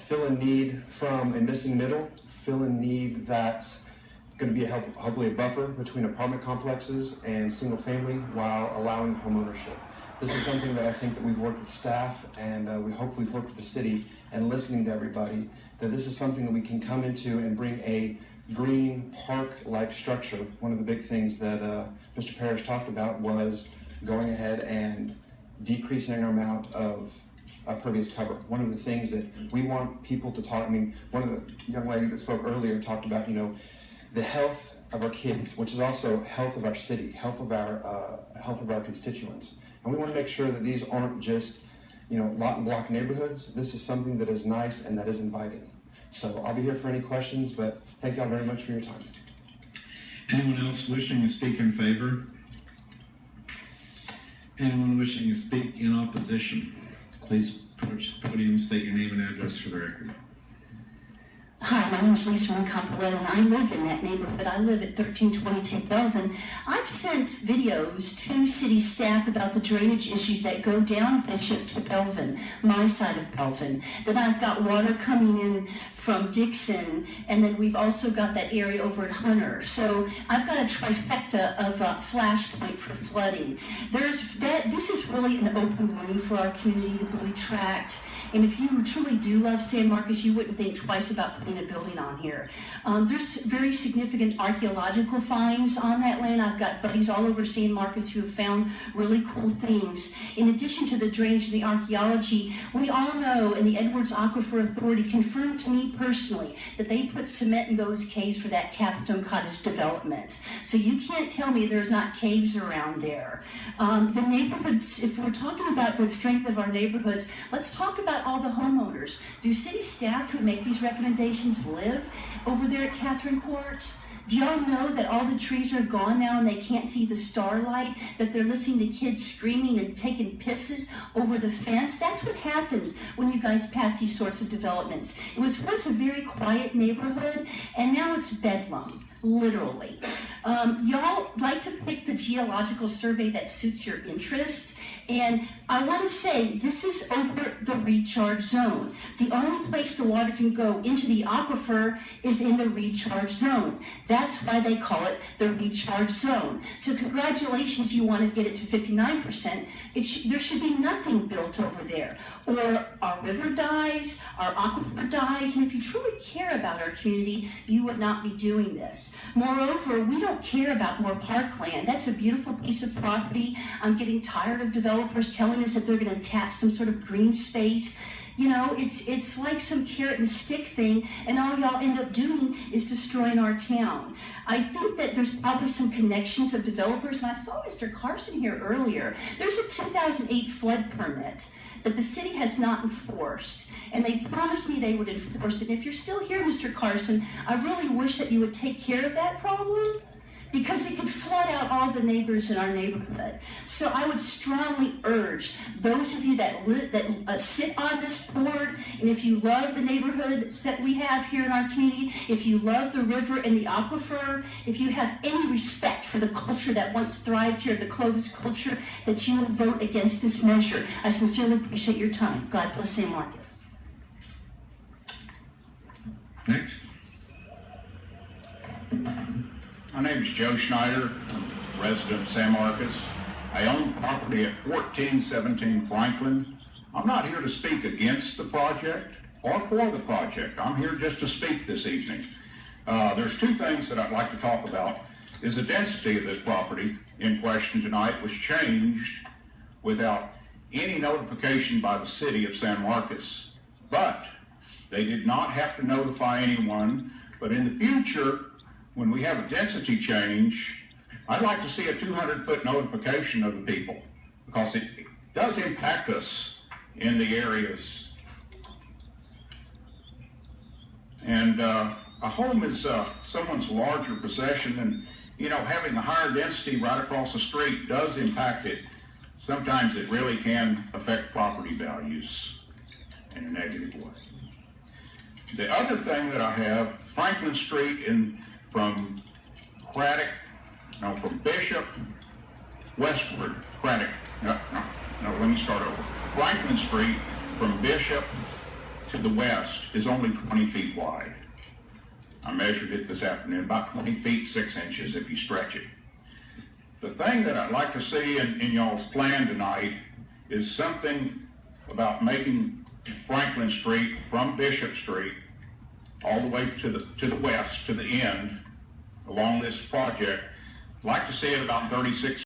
fill a need from a missing middle, fill a need that's going to be hopefully a buffer between apartment complexes and single family while allowing home ownership. This is something that I think that we've worked with staff, and we hope we've worked with the city and listening to everybody, that this is something that we can come into and bring a green park-like structure. One of the big things that Mr. Parrish talked about was going ahead and decreasing our amount of pervious cover. One of the things that we want people to talk, I mean, one of the young lady that spoke earlier talked about, the health of our kids, which is also health of our city, health of our constituents. And we want to make sure that these aren't just, lot and block neighborhoods. This is something that is nice and that is inviting. So I'll be here for any questions, but thank y'all very much for your time. Anyone else wishing to speak in favor? Anyone wishing to speak in opposition? Please approach the podium, state your name and address for the record. Hi, my name is Lisa Campoletta, and I live in that neighborhood. I live at 1322 Belvin. I've sent videos to city staff about the drainage issues that go down Bishop to Belvin, my side of Belvin. That I've got water coming in from Dixon, and then we've also got that area over at Hunter. So I've got a trifecta of flashpoint for flooding. This is really an open wound for our community, the Buie Tract. And if you truly do love San Marcos, you wouldn't think twice about putting a building on here. There's very significant archaeological finds on that land. I've got buddies all over San Marcos who have found really cool things. In addition to the drainage and the archaeology, we all know, and the Edwards Aquifer Authority confirmed to me personally, that they put cement in those caves for that Capstone Cottage development. So you can't tell me there's not caves around there. The neighborhoods, if we're talking about the strength of our neighborhoods, let's talk about all the homeowners. Do city staff who make these recommendations live over there at Catherine Court? Do y'all know that all the trees are gone now and they can't see the starlight, that they're listening to kids screaming and taking pisses over the fence? That's what happens when you guys pass these sorts of developments. It was once a very quiet neighborhood, and now it's bedlam, literally. Y'all like to pick the geological survey that suits your interest, and I want to say this is over the recharge zone. The only place the water can go into the aquifer is in the recharge zone. That's why they call it the recharge zone. So congratulations, you want to get it to 59%. There should be nothing built over there. Or our river dies, our aquifer dies, and if you truly care about our community, you would not be doing this. Moreover, we don't care about more parkland. That's a beautiful piece of property. I'm getting tired of developers telling us that they're going to tap some sort of green space. It's like some carrot and stick thing, and all y'all end up doing is destroying our town. I think that there's probably some connections of developers, and I saw Mr. Carson here earlier. There's a 2008 flood permit that the city has not enforced, and they promised me they would enforce it. If you're still here, Mr. Carson, I really wish that you would take care of that problem, because it could flood out all the neighbors in our neighborhood. So I would strongly urge those of you that sit on this board, and if you love the neighborhoods that we have here in our community, if you love the river and the aquifer, if you have any respect for the culture that once thrived here, the Clovis culture, that you will vote against this measure. I sincerely appreciate your time. God bless San Marcos. Next. My name is Joe Schneider, I'm a resident of San Marcos. I own property at 1417 Franklin. I'm not here to speak against the project or for the project. I'm here just to speak this evening. There's two things that I'd like to talk about. Is the density of this property in question tonight was changed without any notification by the city of San Marcos. But they did not have to notify anyone. But in the future, when we have a density change, I'd like to see a 200-foot notification of the people, because it does impact us in the areas. And a home is someone's larger possession, and having a higher density right across the street does impact it. Sometimes it really can affect property values in a negative way. The other thing that I have, Franklin Street from Bishop westward, let me start over. Franklin Street from Bishop to the west is only 20 feet wide. I measured it this afternoon, about 20 feet 6 inches if you stretch it. The thing that I'd like to see in y'all's plan tonight is something about making Franklin Street from Bishop Street all the way to the west, to the end, along this project. I'd like to see it about 36